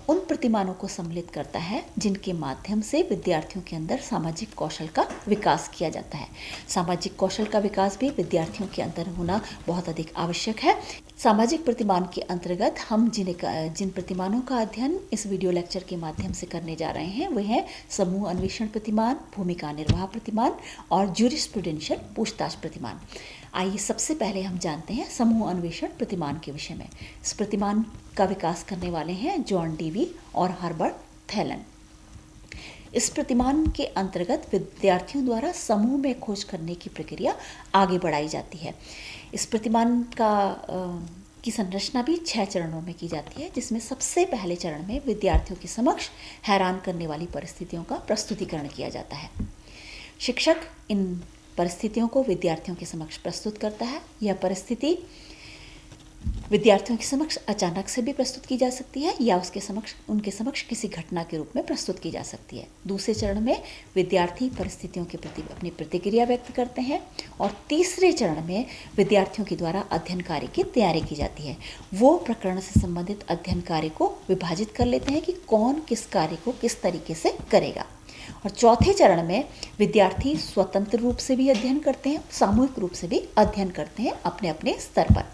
उन प्रतिमानों को सम्मिलित करता है जिनके माध्यम से विद्यार्थियों के अंदर सामाजिक कौशल का विकास किया जाता है। सामाजिक कौशल का विकास भी विद्यार्थियों के अंदर होना बहुत अधिक आवश्यक है। सामाजिक प्रतिमान के अंतर्गत हम जिन प्रतिमानों का अध्ययन इस वीडियो लेक्चर के माध्यम से करने जा रहे हैं वे हैं समूह अन्वेषण प्रतिमान, भूमिका निर्वाह प्रतिमान और ज्यूरिस्प्रूडेंशियल पूछताछ प्रतिमान। आइए सबसे पहले हम जानते हैं समूह अन्वेषण प्रतिमान के विषय में। इस प्रतिमान का विकास करने वाले हैं जॉन डेवी और हर्बर्ट थैलन। इस प्रतिमान के अंतर्गत विद्यार्थियों द्वारा समूह में खोज करने की प्रक्रिया आगे बढ़ाई जाती है। इस प्रतिमान की संरचना भी 6 चरणों में की जाती है, जिसमें सबसे पहले चरण में विद्यार्थियों के समक्ष हैरान करने वाली परिस्थितियों का प्रस्तुतिकरण किया जाता है। शिक्षक इन परिस्थितियों को विद्यार्थियों के समक्ष प्रस्तुत करता है। यह परिस्थिति विद्यार्थियों के समक्ष अचानक से भी प्रस्तुत की जा सकती है या उनके समक्ष किसी घटना के रूप में प्रस्तुत की जा सकती है। दूसरे चरण में विद्यार्थी परिस्थितियों के प्रति अपनी प्रतिक्रिया व्यक्त करते हैं और तीसरे चरण में विद्यार्थियों के द्वारा अध्ययन कार्य की तैयारी की जाती है। वो प्रकरण से संबंधित अध्ययन कार्य को विभाजित कर लेते हैं कि कौन किस कार्य को किस तरीके से करेगा। और चौथे चरण में विद्यार्थी स्वतंत्र रूप से भी अध्ययन करते हैं, सामूहिक रूप से भी अध्ययन करते हैं अपने अपने स्तर पर।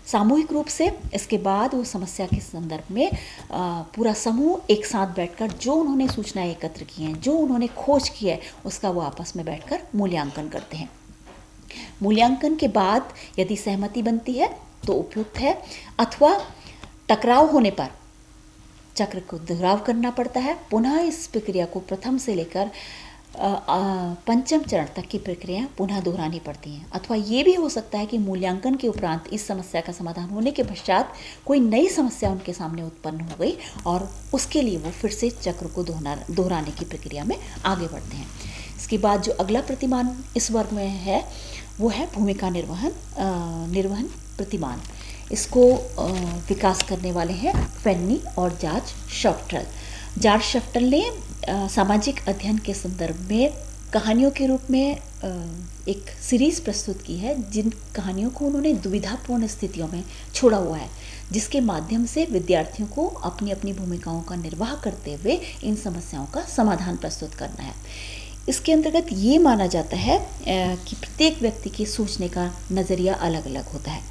सामूहिक रूप से इसके बाद वो समस्या के संदर्भ में पूरा समूह एक साथ बैठकर जो उन्होंने सूचनाएं एकत्र की हैं, जो उन्होंने खोज की है, उसका वो आपस में बैठकर मूल्यांकन करते हैं। मूल्यांकन के बाद यदि सहमति बनती है तो उपयुक्त है, अथवा टकराव होने पर चक्र को दोहराव करना पड़ता है। पुनः इस प्रक्रिया को प्रथम से लेकर पंचम चरण तक की प्रक्रिया पुनः दोहरानी पड़ती हैं। अथवा ये भी हो सकता है कि मूल्यांकन के उपरांत इस समस्या का समाधान होने के पश्चात कोई नई समस्या उनके सामने उत्पन्न हो गई और उसके लिए वो फिर से चक्र को दोहराने की प्रक्रिया में आगे बढ़ते हैं। इसके बाद जो अगला प्रतिमान इस वर्ग में है वो है भूमिका निर्वहन प्रतिमान। इसको विकास करने वाले हैं फेन्नी और जॉर्ज शफ्टल। जॉर्ज शफ्टल ने सामाजिक अध्ययन के संदर्भ में कहानियों के रूप में एक सीरीज़ प्रस्तुत की है, जिन कहानियों को उन्होंने दुविधापूर्ण स्थितियों में छोड़ा हुआ है, जिसके माध्यम से विद्यार्थियों को अपनी अपनी भूमिकाओं का निर्वाह करते हुए इन समस्याओं का समाधान प्रस्तुत करना है। इसके अंतर्गत ये माना जाता है कि प्रत्येक व्यक्ति के सोचने का नज़रिया अलग अलग होता है,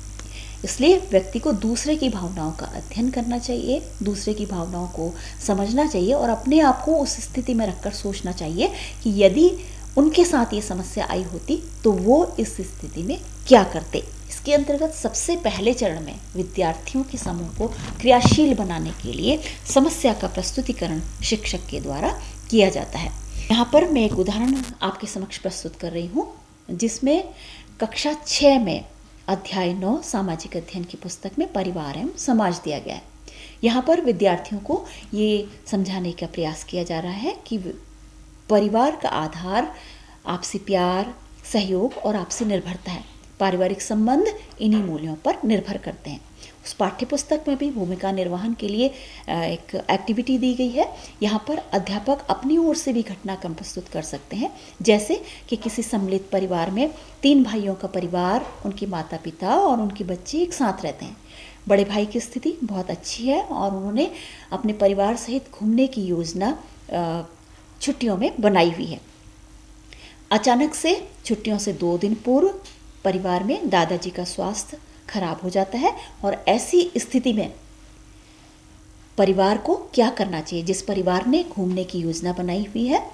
इसलिए व्यक्ति को दूसरे की भावनाओं का अध्ययन करना चाहिए, दूसरे की भावनाओं को समझना चाहिए और अपने आप को उस स्थिति में रखकर सोचना चाहिए कि यदि उनके साथ ये समस्या आई होती तो वो इस स्थिति में क्या करते। इसके अंतर्गत सबसे पहले चरण में विद्यार्थियों के समूह को क्रियाशील बनाने के लिए समस्या का प्रस्तुतिकरण शिक्षक के द्वारा किया जाता है। यहाँ पर मैं एक उदाहरण आपके समक्ष प्रस्तुत कर रही हूँ, जिसमें कक्षा 6 में अध्याय 9 सामाजिक अध्ययन की पुस्तक में परिवार एवं समाज दिया गया है। यहाँ पर विद्यार्थियों को ये समझाने का प्रयास किया जा रहा है कि परिवार का आधार आपसी प्यार, सहयोग और आपसी निर्भरता है। पारिवारिक संबंध इन्हीं मूल्यों पर निर्भर करते हैं। उस पाठ्य पुस्तक में भी भूमिका निर्वहन के लिए एक एक्टिविटी दी गई है। यहाँ पर अध्यापक अपनी ओर से भी घटनाक्रम प्रस्तुत कर सकते हैं, जैसे कि किसी सम्मिलित परिवार में 3 भाइयों का परिवार, उनके माता पिता और उनके बच्चे एक साथ रहते हैं। बड़े भाई की स्थिति बहुत अच्छी है और उन्होंने अपने परिवार सहित घूमने की योजना छुट्टियों में बनाई हुई है। अचानक से छुट्टियों से 2 दिन पूर्व परिवार में दादाजी का स्वास्थ्य खराब हो जाता है और ऐसी स्थिति में परिवार को क्या करना चाहिए? जिस परिवार ने घूमने की योजना बनाई हुई है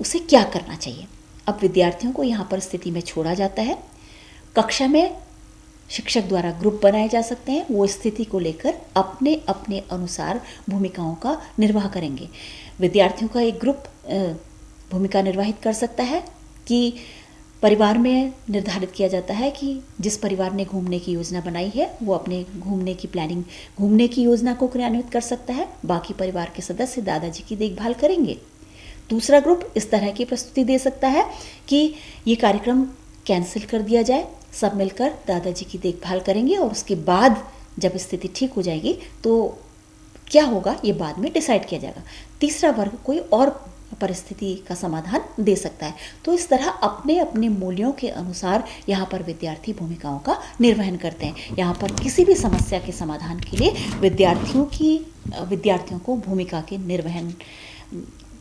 उसे क्या करना चाहिए? अब विद्यार्थियों को यहाँ पर स्थिति में छोड़ा जाता है। कक्षा में शिक्षक द्वारा ग्रुप बनाए जा सकते हैं, वो स्थिति को लेकर अपने अपने अनुसार भूमिकाओं का निर्वाह करेंगे। विद्यार्थियों का एक ग्रुप भूमिका निर्वाहित कर सकता है कि परिवार में निर्धारित किया जाता है कि जिस परिवार ने घूमने की योजना बनाई है वो अपने घूमने की योजना को क्रियान्वित कर सकता है। बाकी परिवार के सदस्य दादाजी की देखभाल करेंगे। दूसरा ग्रुप इस तरह की प्रस्तुति दे सकता है कि ये कार्यक्रम कैंसिल कर दिया जाए, सब मिलकर दादाजी की देखभाल करेंगे और उसके बाद जब स्थिति ठीक हो जाएगी तो क्या होगा ये बाद में डिसाइड किया जाएगा। तीसरा वर्ग कोई और परिस्थिति का समाधान दे सकता है। तो इस तरह अपने अपने मूल्यों के अनुसार यहाँ पर विद्यार्थी भूमिकाओं का निर्वहन करते हैं। यहाँ पर किसी भी समस्या के समाधान के लिए विद्यार्थियों को भूमिका के निर्वहन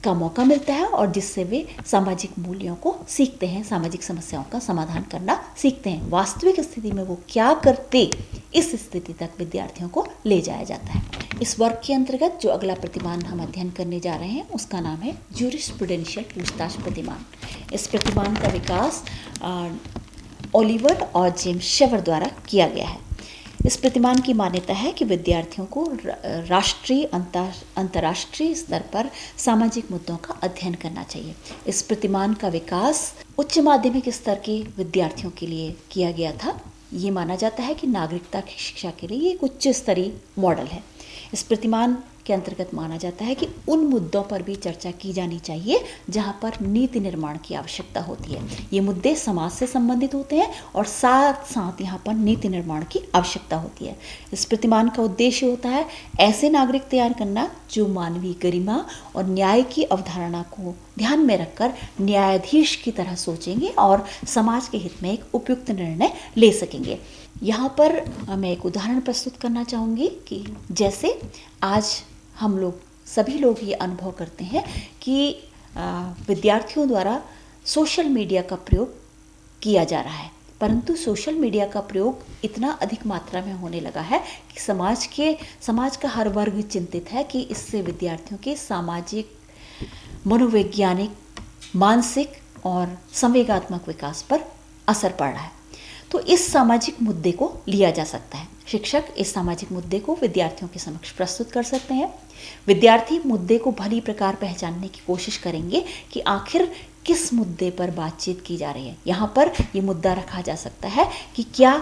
का मौका मिलता है और जिससे वे सामाजिक मूल्यों को सीखते हैं, सामाजिक समस्याओं का समाधान करना सीखते हैं। वास्तविक स्थिति में वो क्या करते, इस स्थिति तक विद्यार्थियों को ले जाया जाता है। इस वर्ग के अंतर्गत जो अगला प्रतिमान हम अध्ययन करने जा रहे हैं उसका नाम है ज्यूरिस्प्रूडेंशियल पूछताछ प्रतिमान। इस प्रतिमान का विकास ओलिवर और जेम्स शेवर द्वारा किया गया है। इस प्रतिमान की मान्यता है कि विद्यार्थियों को राष्ट्रीय अंतर्राष्ट्रीय स्तर पर सामाजिक मुद्दों का अध्ययन करना चाहिए। इस प्रतिमान का विकास उच्च माध्यमिक स्तर के विद्यार्थियों के लिए किया गया था। ये माना जाता है कि नागरिकता की शिक्षा के लिए एक उच्च स्तरीय मॉडल है। इस प्रतिमान के अंतर्गत माना जाता है कि उन मुद्दों पर भी चर्चा की जानी चाहिए जहां पर नीति निर्माण की आवश्यकता होती है। ये मुद्दे समाज से संबंधित होते हैं और साथ साथ यहाँ पर नीति निर्माण की आवश्यकता होती है। इस प्रतिमान का उद्देश्य होता है ऐसे नागरिक तैयार करना जो मानवीय गरिमा और न्याय की अवधारणा को ध्यान में रखकर न्यायाधीश की तरह सोचेंगे और समाज के हित में एक उपयुक्त निर्णय ले सकेंगे। यहाँ पर मैं एक उदाहरण प्रस्तुत करना चाहूँगी कि जैसे आज हम लोग सभी लोग ये अनुभव करते हैं कि विद्यार्थियों द्वारा सोशल मीडिया का प्रयोग किया जा रहा है, परंतु सोशल मीडिया का प्रयोग इतना अधिक मात्रा में होने लगा है कि समाज का हर वर्ग चिंतित है कि इससे विद्यार्थियों के सामाजिक, मनोवैज्ञानिक, मानसिक और संवेगात्मक विकास पर असर पड़ रहा है। तो इस सामाजिक मुद्दे को लिया जा सकता है। शिक्षक इस सामाजिक मुद्दे को विद्यार्थियों के समक्ष प्रस्तुत कर सकते हैं। विद्यार्थी मुद्दे को भली प्रकार पहचानने की कोशिश करेंगे कि आखिर किस मुद्दे पर बातचीत की जा रही है। यहाँ पर ये मुद्दा रखा जा सकता है कि क्या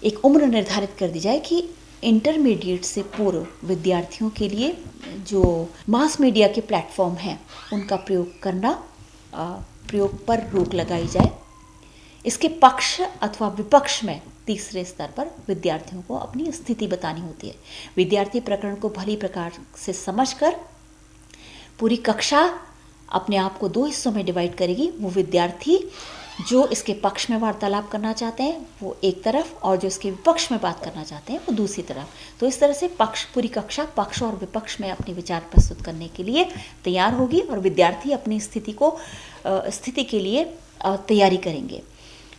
एक उम्र निर्धारित कर दी जाए कि इंटरमीडिएट से पूर्व विद्यार्थियों के लिए जो मास मीडिया के प्लेटफॉर्म हैं उनका प्रयोग पर रोक लगाई जाए। इसके पक्ष अथवा विपक्ष में तीसरे स्तर पर विद्यार्थियों को अपनी स्थिति बतानी होती है। विद्यार्थी प्रकरण को भली प्रकार से समझकर पूरी कक्षा अपने आप को दो हिस्सों में डिवाइड करेगी। वो विद्यार्थी जो इसके पक्ष में वार्तालाप करना चाहते हैं वो एक तरफ, और जो इसके विपक्ष में बात करना चाहते हैं वो दूसरी तरफ। तो इस तरह से पूरी कक्षा पक्ष और विपक्ष में अपने विचार प्रस्तुत करने के लिए तैयार होगी, और विद्यार्थी अपनी स्थिति के लिए तैयारी करेंगे।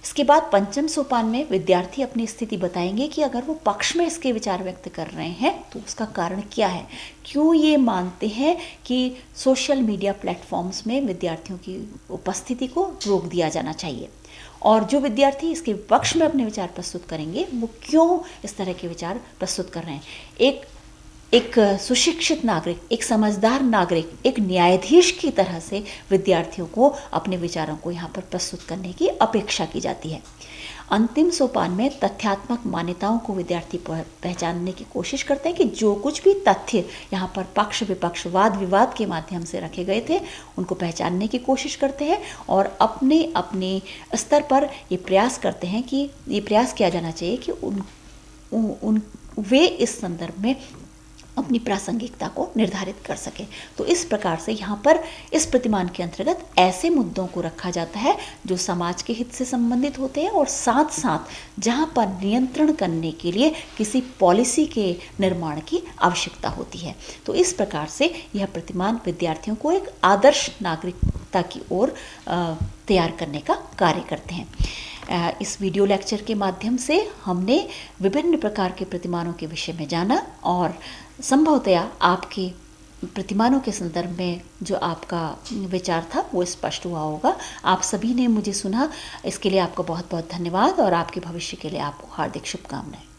इसके बाद पंचम सोपान में विद्यार्थी अपनी स्थिति बताएंगे कि अगर वो पक्ष में इसके विचार व्यक्त कर रहे हैं तो उसका कारण क्या है, क्यों ये मानते हैं कि सोशल मीडिया प्लेटफॉर्म्स में विद्यार्थियों की उपस्थिति को रोक दिया जाना चाहिए। और जो विद्यार्थी इसके विपक्ष में अपने विचार प्रस्तुत करेंगे वो क्यों इस तरह के विचार प्रस्तुत कर रहे हैं। एक सुशिक्षित नागरिक, एक समझदार नागरिक, एक न्यायाधीश की तरह से विद्यार्थियों को अपने विचारों को यहाँ पर प्रस्तुत करने की अपेक्षा की जाती है। अंतिम सोपान में तथ्यात्मक मान्यताओं को विद्यार्थी पहचानने की कोशिश करते हैं कि जो कुछ भी तथ्य यहाँ पर पक्ष विपक्ष वाद विवाद के माध्यम से रखे गए थे उनको पहचानने की कोशिश करते हैं, और अपने स्तर पर ये प्रयास करते हैं कि ये प्रयास किया जाना चाहिए कि वे इस संदर्भ में अपनी प्रासंगिकता को निर्धारित कर सके। तो इस प्रकार से यहाँ पर इस प्रतिमान के अंतर्गत ऐसे मुद्दों को रखा जाता है जो समाज के हित से संबंधित होते हैं, और साथ साथ जहाँ पर नियंत्रण करने के लिए किसी पॉलिसी के निर्माण की आवश्यकता होती है। तो इस प्रकार से यह प्रतिमान विद्यार्थियों को एक आदर्श नागरिकता की ओर तैयार करने का कार्य करते हैं। इस वीडियो लेक्चर के माध्यम से हमने विभिन्न प्रकार के प्रतिमानों के विषय में जाना, और संभवतया आपके प्रतिमानों के संदर्भ में जो आपका विचार था वो स्पष्ट हुआ होगा। आप सभी ने मुझे सुना, इसके लिए आपका बहुत बहुत धन्यवाद, और आपके भविष्य के लिए आपको हार्दिक शुभकामनाएं।